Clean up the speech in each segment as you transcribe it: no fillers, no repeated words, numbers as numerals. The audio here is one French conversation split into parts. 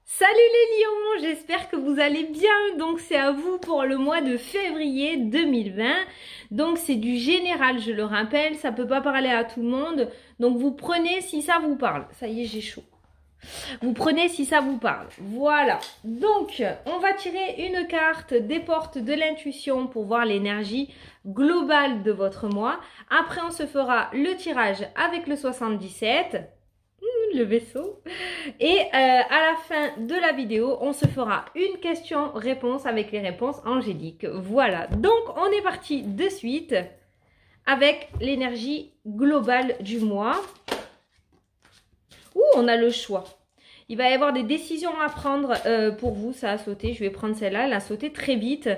Salut les lions, j'espère que vous allez bien. Donc c'est à vous pour le mois de février 2020. Donc c'est du général, je le rappelle, ça peut pas parler à tout le monde. Donc vous prenez si ça vous parle. Ça y est, j'ai chaud. Vous prenez si ça vous parle. Voilà. Donc on va tirer une carte des portes de l'intuition pour voir l'énergie globale de votre mois. Après on se fera le tirage avec le 77. Le vaisseau. Et à la fin de la vidéo, on se fera une question-réponse avec les réponses angéliques. Voilà, donc on est parti de suite avec l'énergie globale du mois. Ouh, on a le choix. Il va y avoir des décisions à prendre pour vous, ça a sauté. Je vais prendre celle-là, elle a sauté très vite.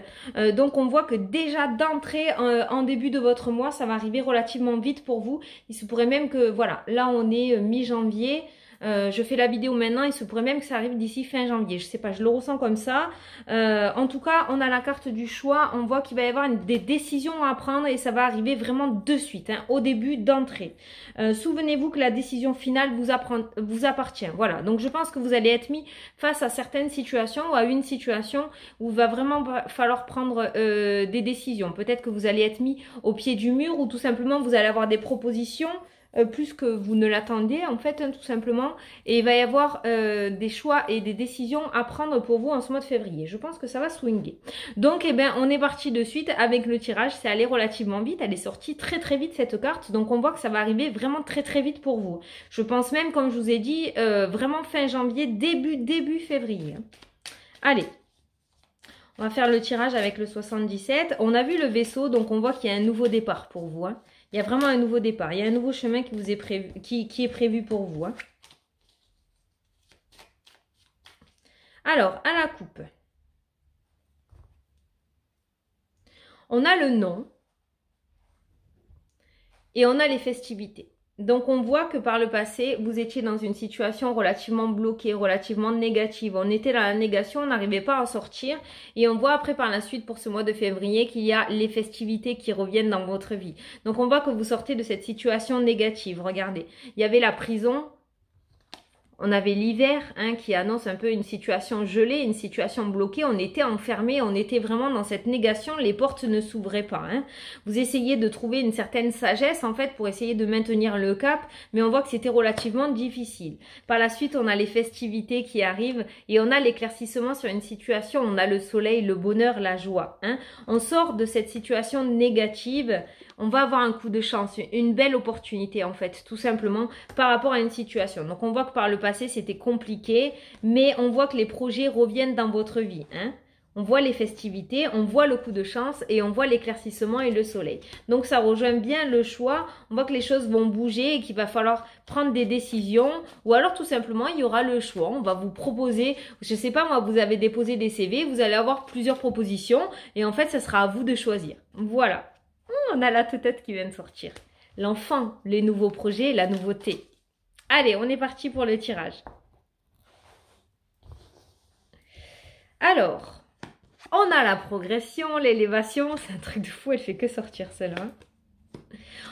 Donc on voit que déjà d'entrée en début de votre mois, ça va arriver relativement vite pour vous. Il se pourrait même que, voilà, là on est mi-janvier. Je fais la vidéo maintenant, il se pourrait même que ça arrive d'ici fin janvier. Je sais pas, je le ressens comme ça. En tout cas, on a la carte du choix. On voit qu'il va y avoir des décisions à prendre et ça va arriver vraiment de suite, hein, au début d'entrée. Souvenez-vous que la décision finale vous appartient. Voilà, donc je pense que vous allez être mis face à certaines situations ou à une situation où il va vraiment falloir prendre des décisions. Peut-être que vous allez être mis au pied du mur ou tout simplement vous allez avoir des propositions plus que vous ne l'attendiez en fait, hein, tout simplement, et il va y avoir des choix et des décisions à prendre pour vous en ce mois de février. Je pense que ça va swinguer. Donc eh ben on est parti de suite avec le tirage. C'est allé relativement vite, elle est sortie très très vite cette carte, donc on voit que ça va arriver vraiment très très vite pour vous. Je pense même, comme je vous ai dit, vraiment fin janvier, début février. Allez, on va faire le tirage avec le 77. On a vu le vaisseau, donc on voit qu'il y a un nouveau départ pour vous, hein. Il y a vraiment un nouveau départ. Il y a un nouveau chemin qui vous est prévu, qui est prévu pour vous, hein. Alors, à la coupe, on a le nom et on a les festivités. Donc, on voit que par le passé, vous étiez dans une situation relativement bloquée, relativement négative. On était dans la négation, on n'arrivait pas à en sortir. Et on voit après par la suite pour ce mois de février qu'il y a les festivités qui reviennent dans votre vie. Donc, on voit que vous sortez de cette situation négative. Regardez, il y avait la prison. On avait l'hiver, hein, qui annonce un peu une situation gelée, une situation bloquée. On était enfermés, on était vraiment dans cette négation. Les portes ne s'ouvraient pas, hein. Vous essayez de trouver une certaine sagesse, en fait, pour essayer de maintenir le cap. Mais on voit que c'était relativement difficile. Par la suite, on a les festivités qui arrivent et on a l'éclaircissement sur une situation. On a le soleil, le bonheur, la joie, hein. On sort de cette situation négative. On va avoir un coup de chance, une belle opportunité en fait, tout simplement par rapport à une situation. Donc on voit que par le passé c'était compliqué, mais on voit que les projets reviennent dans votre vie, hein. On voit les festivités, on voit le coup de chance et on voit l'éclaircissement et le soleil. Donc ça rejoint bien le choix, on voit que les choses vont bouger et qu'il va falloir prendre des décisions ou alors tout simplement il y aura le choix. On va vous proposer, je sais pas moi, vous avez déposé des CV, vous allez avoir plusieurs propositions et en fait ça sera à vous de choisir. Voilà. On a la tête qui vient de sortir. L'enfant, les nouveaux projets, la nouveauté. Allez, on est parti pour le tirage. Alors, on a la progression, l'élévation. C'est un truc de fou, elle fait que sortir celle-là.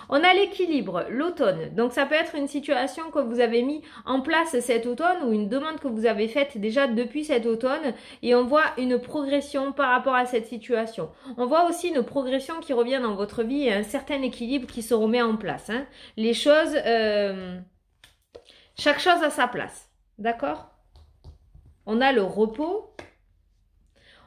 On a l'équilibre, l'automne. Donc ça peut être une situation que vous avez mis en place cet automne ou une demande que vous avez faite déjà depuis cet automne et on voit une progression par rapport à cette situation. On voit aussi une progression qui revient dans votre vie et un certain équilibre qui se remet en place, hein. Les choses, chaque chose a sa place, d'accord? On a le repos.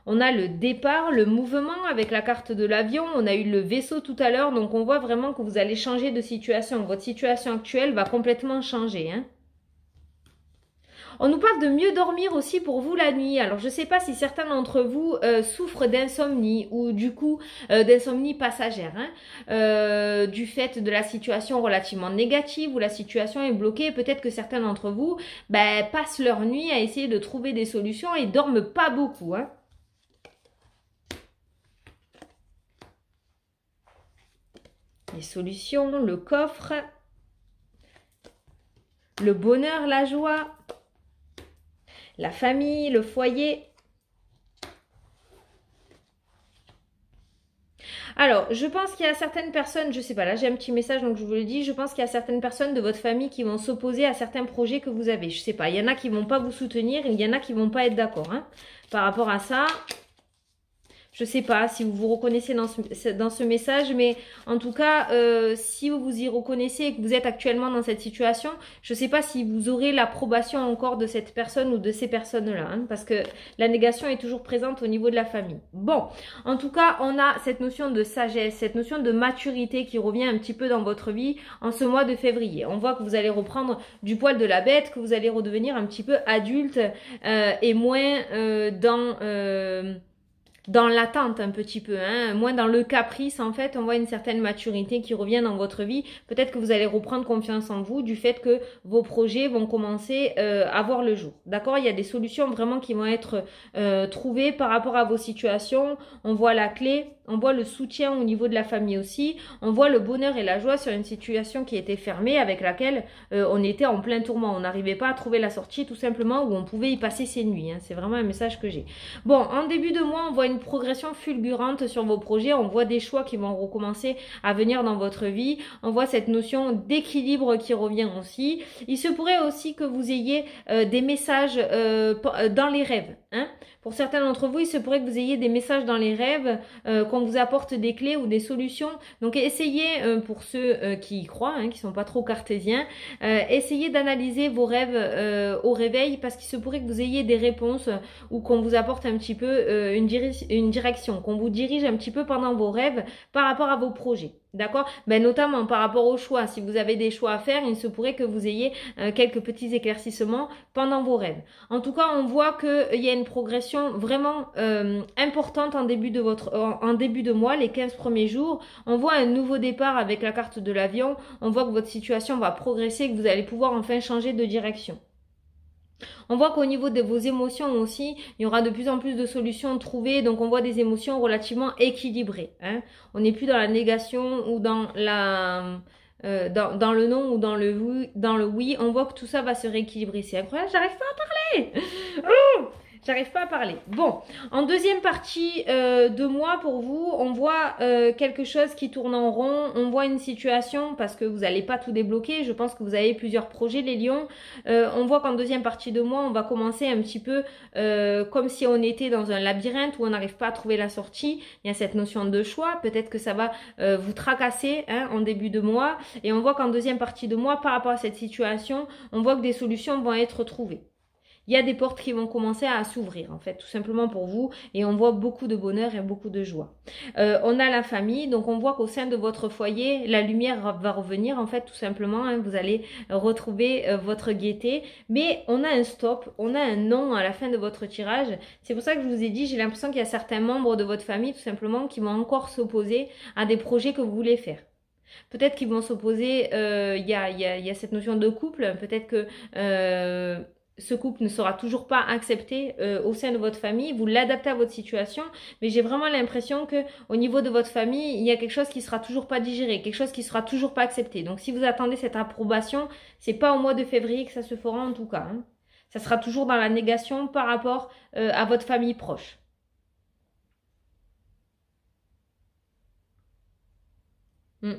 On a le départ, le mouvement avec la carte de l'avion. On a eu le vaisseau tout à l'heure. Donc, on voit vraiment que vous allez changer de situation. Votre situation actuelle va complètement changer, hein. On nous parle de mieux dormir aussi pour vous la nuit. Alors, je ne sais pas si certains d'entre vous souffrent d'insomnie ou du coup d'insomnie passagère, hein, du fait de la situation relativement négative où la situation est bloquée. Peut-être que certains d'entre vous passent leur nuit à essayer de trouver des solutions et dorment pas beaucoup, hein. Les solutions, le coffre, le bonheur, la joie, la famille, le foyer. Alors, je pense qu'il y a certaines personnes, je sais pas, là j'ai un petit message donc je vous le dis, je pense qu'il y a certaines personnes de votre famille qui vont s'opposer à certains projets que vous avez. Je sais pas, il y en a qui vont pas vous soutenir, il y en a qui vont pas être d'accord hein, par rapport à ça. Je sais pas si vous vous reconnaissez dans ce message, mais en tout cas, si vous vous y reconnaissez et que vous êtes actuellement dans cette situation, je sais pas si vous aurez l'approbation encore de cette personne ou de ces personnes-là, hein, parce que la négation est toujours présente au niveau de la famille. Bon, en tout cas, on a cette notion de sagesse, cette notion de maturité qui revient un petit peu dans votre vie en ce mois de février. On voit que vous allez reprendre du poil de la bête, que vous allez redevenir un petit peu adulte et moins dans l'attente un petit peu, hein, moins dans le caprice en fait, on voit une certaine maturité qui revient dans votre vie. Peut-être que vous allez reprendre confiance en vous du fait que vos projets vont commencer à voir le jour. D'accord, il y a des solutions vraiment qui vont être trouvées par rapport à vos situations. On voit la clé, on voit le soutien au niveau de la famille aussi. On voit le bonheur et la joie sur une situation qui était fermée avec laquelle on était en plein tourment. On n'arrivait pas à trouver la sortie tout simplement où on pouvait y passer ses nuits. Hein. C'est vraiment un message que j'ai. Bon, en début de mois, on voit une progression fulgurante sur vos projets, on voit des choix qui vont recommencer à venir dans votre vie, on voit cette notion d'équilibre qui revient aussi. Il se pourrait aussi que vous ayez des messages dans les rêves. Hein. Pour certains d'entre vous, il se pourrait que vous ayez des messages dans les rêves, qu'on vous apporte des clés ou des solutions. Donc essayez, pour ceux qui y croient, hein, qui sont pas trop cartésiens, essayez d'analyser vos rêves au réveil parce qu'il se pourrait que vous ayez des réponses ou qu'on vous apporte un petit peu une direction, qu'on vous dirige un petit peu pendant vos rêves par rapport à vos projets. D'accord? Ben, notamment par rapport aux choix. Si vous avez des choix à faire, il se pourrait que vous ayez quelques petits éclaircissements pendant vos rêves. En tout cas, on voit qu'il y a une progression vraiment importante en début de mois, les 15 premiers jours. On voit un nouveau départ avec la carte de l'avion. On voit que votre situation va progresser, que vous allez pouvoir enfin changer de direction. On voit qu'au niveau de vos émotions aussi, il y aura de plus en plus de solutions trouvées. Donc, on voit des émotions relativement équilibrées. Hein. On n'est plus dans la négation ou dans dans le non ou dans le oui. On voit que tout ça va se rééquilibrer. C'est incroyable, j'arrive pas à parler. Oh, j'arrive pas à parler. Bon, en deuxième partie de mois pour vous, on voit quelque chose qui tourne en rond. On voit une situation parce que vous n'allez pas tout débloquer. Je pense que vous avez plusieurs projets, les lions. On voit qu'en deuxième partie de mois, on va commencer un petit peu comme si on était dans un labyrinthe où on n'arrive pas à trouver la sortie. Il y a cette notion de choix. Peut-être que ça va vous tracasser hein, en début de mois. Et on voit qu'en deuxième partie de mois, par rapport à cette situation, on voit que des solutions vont être trouvées. Il y a des portes qui vont commencer à s'ouvrir, en fait, tout simplement pour vous. Et on voit beaucoup de bonheur et beaucoup de joie. On a la famille, donc on voit qu'au sein de votre foyer, la lumière va revenir, en fait, tout simplement. Hein, vous allez retrouver votre gaieté. Mais on a un stop, on a un non à la fin de votre tirage. C'est pour ça que je vous ai dit, j'ai l'impression qu'il y a certains membres de votre famille, tout simplement, qui vont encore s'opposer à des projets que vous voulez faire. Peut-être qu'ils vont s'opposer, il y a cette notion de couple, peut-être que... ce couple ne sera toujours pas accepté au sein de votre famille, vous l'adaptez à votre situation, mais j'ai vraiment l'impression que au niveau de votre famille, il y a quelque chose qui sera toujours pas digéré, quelque chose qui sera toujours pas accepté. Donc si vous attendez cette approbation, c'est pas au mois de février que ça se fera en tout cas. Hein. Ça sera toujours dans la négation par rapport à votre famille proche. Hmm.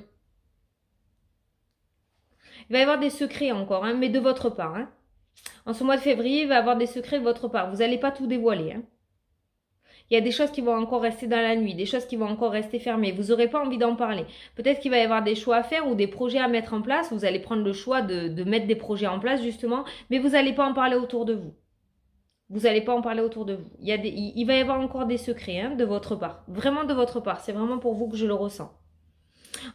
Il va y avoir des secrets encore, hein, mais de votre part. Hein. En ce mois de février, il va y avoir des secrets de votre part. Vous n'allez pas tout dévoiler. Hein. Il y a des choses qui vont encore rester dans la nuit, des choses qui vont encore rester fermées. Vous n'aurez pas envie d'en parler. Peut-être qu'il va y avoir des choix à faire ou des projets à mettre en place. Vous allez prendre le choix de mettre des projets en place justement, mais vous n'allez pas en parler autour de vous. Vous n'allez pas en parler autour de vous. Il va y avoir encore des secrets hein, de votre part. Vraiment de votre part. C'est vraiment pour vous que je le ressens.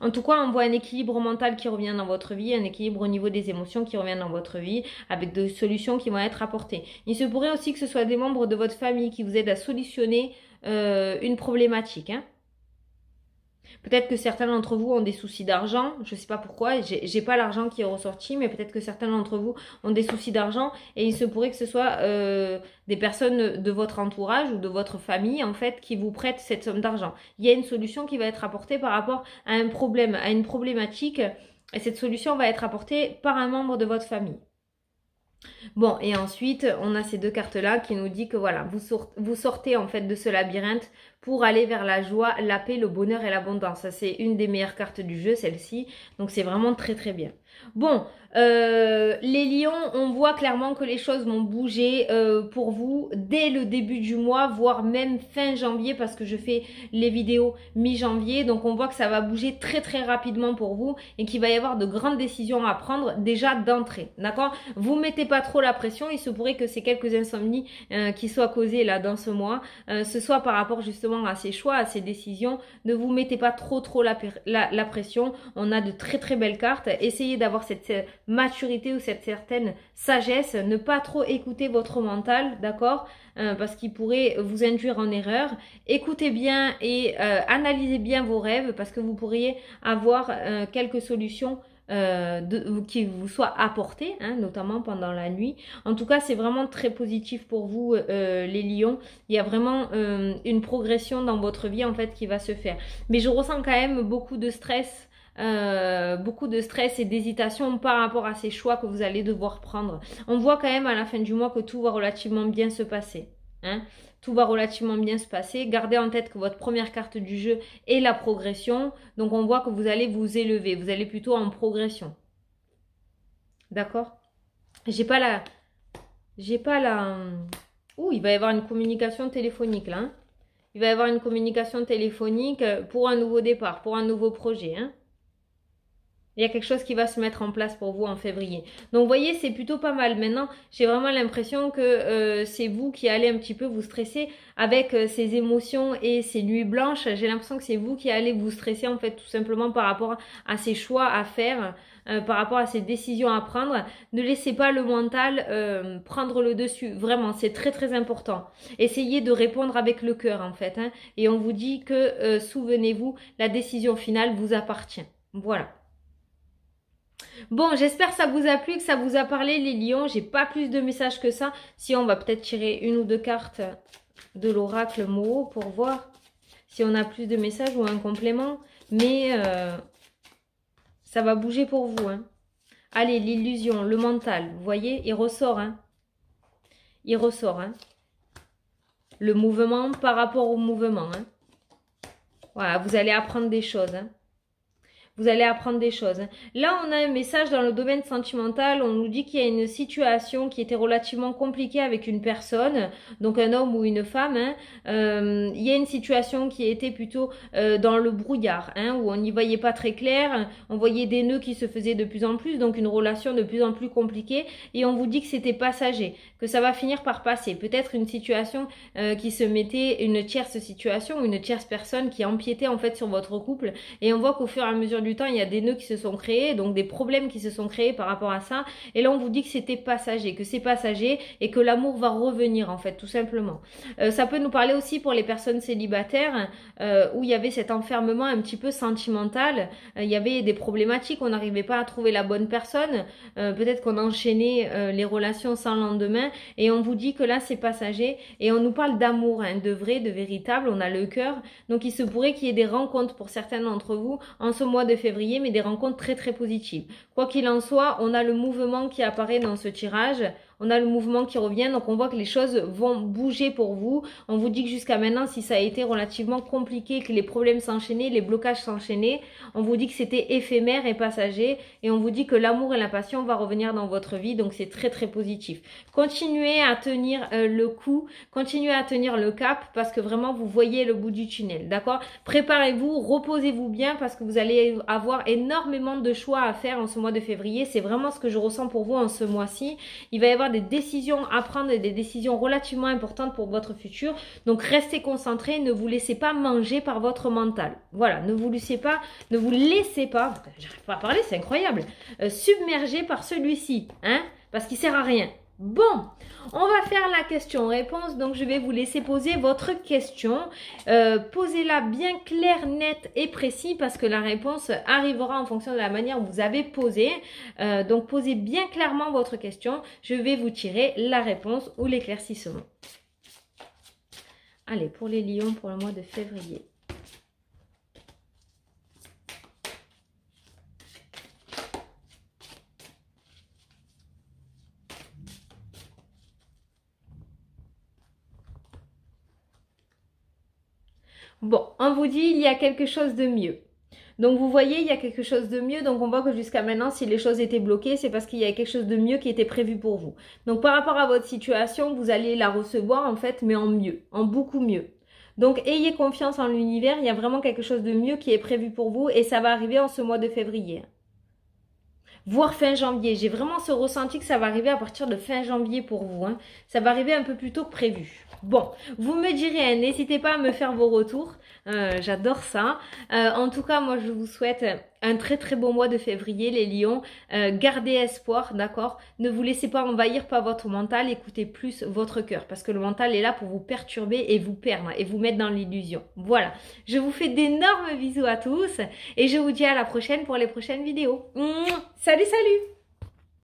En tout cas, on voit un équilibre mental qui revient dans votre vie, un équilibre au niveau des émotions qui revient dans votre vie, avec des solutions qui vont être apportées. Il se pourrait aussi que ce soit des membres de votre famille qui vous aident à solutionner une problématique. Hein. Peut-être que certains d'entre vous ont des soucis d'argent, je ne sais pas pourquoi, j'ai pas l'argent qui est ressorti, mais peut-être que certains d'entre vous ont des soucis d'argent et il se pourrait que ce soit des personnes de votre entourage ou de votre famille en fait qui vous prêtent cette somme d'argent. Il y a une solution qui va être apportée par rapport à un problème, à une problématique et cette solution va être apportée par un membre de votre famille. Bon, et ensuite, on a ces deux cartes-là qui nous dit que voilà, vous sortez en fait de ce labyrinthe pour aller vers la joie, la paix, le bonheur et l'abondance. Ça, c'est une des meilleures cartes du jeu, celle-ci. Donc, c'est vraiment très, très bien. Bon, les lions, on voit clairement que les choses vont bouger pour vous dès le début du mois, voire même fin janvier, parce que je fais les vidéos mi-janvier. Donc, on voit que ça va bouger très, très rapidement pour vous et qu'il va y avoir de grandes décisions à prendre déjà d'entrée. D'accord? Vous mettez pas trop la pression. Il se pourrait que ces quelques insomnies qui soient causées là dans ce mois, ce soit par rapport justement à ces choix, à ces décisions. Ne vous mettez pas trop la pression. On a de très très belles cartes. Essayez d'avoir cette maturité ou cette certaine sagesse. Ne pas trop écouter votre mental, d'accord, parce qu'il pourrait vous induire en erreur. Écoutez bien et analysez bien vos rêves parce que vous pourriez avoir quelques solutions qui vous soient apportées, hein, notamment pendant la nuit. En tout cas, c'est vraiment très positif pour vous, les lions. Il y a vraiment une progression dans votre vie en fait qui va se faire. Mais je ressens quand même beaucoup de stress. Beaucoup de stress et d'hésitation par rapport à ces choix que vous allez devoir prendre. On voit quand même à la fin du mois que tout va relativement bien se passer. Hein, tout va relativement bien se passer. Gardez en tête que votre première carte du jeu est la progression. Donc on voit que vous allez vous élever. Vous allez plutôt en progression. D'accord? J'ai pas la... Ouh, il va y avoir une communication téléphonique là. Hein. Il va y avoir une communication téléphonique pour un nouveau départ, pour un nouveau projet. Hein. Il y a quelque chose qui va se mettre en place pour vous en février. Donc, vous voyez, c'est plutôt pas mal. Maintenant, j'ai vraiment l'impression que c'est vous qui allez un petit peu vous stresser avec ces émotions et ces nuits blanches. J'ai l'impression que c'est vous qui allez vous stresser, en fait, tout simplement par rapport à ces choix à faire, par rapport à ces décisions à prendre. Ne laissez pas le mental prendre le dessus. Vraiment, c'est très, très important. Essayez de répondre avec le cœur, en fait. Hein, et on vous dit que, souvenez-vous, la décision finale vous appartient. Voilà. Bon, j'espère que ça vous a plu, que ça vous a parlé les lions. J'ai pas plus de messages que ça. Si on va peut-être tirer une ou deux cartes de l'oracle Moho pour voir si on a plus de messages ou un complément. Mais ça va bouger pour vous. Hein. Allez, l'illusion, le mental, vous voyez, il ressort. Hein. Il ressort. Hein. Le mouvement par rapport au mouvement. Hein. Voilà, vous allez apprendre des choses. Hein. Vous allez apprendre des choses. Là, on a un message dans le domaine sentimental. On nous dit qu'il y a une situation qui était relativement compliquée avec une personne, donc un homme ou une femme. Hein. Il y a une situation qui était plutôt dans le brouillard, hein, où on n'y voyait pas très clair. On voyait des nœuds qui se faisaient de plus en plus, donc une relation de plus en plus compliquée. Et on vous dit que c'était passager, que ça va finir par passer. Peut-être une situation qui se mettait, une tierce situation, une tierce personne qui empiétait en fait sur votre couple. Et on voit qu'au fur et à mesure du temps, il y a des nœuds qui se sont créés, donc des problèmes qui se sont créés par rapport à ça. Et là, on vous dit que c'était passager, que c'est passager et que l'amour va revenir, en fait, tout simplement. Ça peut nous parler aussi pour les personnes célibataires où il y avait cet enfermement un petit peu sentimental. Il y avait des problématiques, on n'arrivait pas à trouver la bonne personne. Peut-être qu'on enchaînait les relations sans lendemain. Et on vous dit que là, c'est passager. Et on nous parle d'amour, hein, de vrai, de véritable. On a le cœur. Donc, il se pourrait qu'il y ait des rencontres pour certains d'entre vous en ce mois de février, mais des rencontres très très positives. Quoi qu'il en soit, on a le mouvement qui apparaît dans ce tirage. On a le mouvement qui revient, donc on voit que les choses vont bouger pour vous. On vous dit que jusqu'à maintenant, si ça a été relativement compliqué, que les problèmes s'enchaînaient, les blocages s'enchaînaient, on vous dit que c'était éphémère et passager. Et on vous dit que l'amour et la passion vont revenir dans votre vie, donc c'est très très positif. Continuez à tenir le coup, continuez à tenir le cap, parce que vraiment vous voyez le bout du tunnel, d'accord? Préparez-vous, reposez-vous bien, parce que vous allez avoir énormément de choix à faire en ce mois de février. C'est vraiment ce que je ressens pour vous en ce mois-ci. Il va y avoir des décisions à prendre et des décisions relativement importantes pour votre futur. Donc restez concentrés, ne vous laissez pas manger par votre mental. Voilà, ne vous laissez pas, j'arrive pas à parler, c'est incroyable, submerger par celui-ci, hein, parce qu'il sert à rien. Bon, on va faire la question-réponse, donc je vais vous laisser poser votre question. Posez-la bien claire, nette et précis parce que la réponse arrivera en fonction de la manière où vous avez posé. Donc posez bien clairement votre question. Je vais vous tirer la réponse ou l'éclaircissement. Allez, pour les lions pour le mois de février. Bon, on vous dit, il y a quelque chose de mieux. Donc vous voyez, il y a quelque chose de mieux. Donc on voit que jusqu'à maintenant, si les choses étaient bloquées, c'est parce qu'il y a quelque chose de mieux qui était prévu pour vous. Donc par rapport à votre situation, vous allez la recevoir en fait, mais en mieux, en beaucoup mieux. Donc ayez confiance en l'univers, il y a vraiment quelque chose de mieux qui est prévu pour vous et ça va arriver en ce mois de février. Voire fin janvier. J'ai vraiment ce ressenti que ça va arriver à partir de fin janvier pour vous. Hein. Ça va arriver un peu plus tôt que prévu. Bon, vous me direz, hein, n'hésitez pas à me faire vos retours. J'adore ça. En tout cas, moi, je vous souhaite un très très beau mois de février, les lions. Gardez espoir, d'accord? Ne vous laissez pas envahir par votre mental. Écoutez plus votre cœur parce que le mental est là pour vous perturber et vous perdre et vous mettre dans l'illusion. Voilà. Je vous fais d'énormes bisous à tous et je vous dis à la prochaine pour les prochaines vidéos. Salut, salut!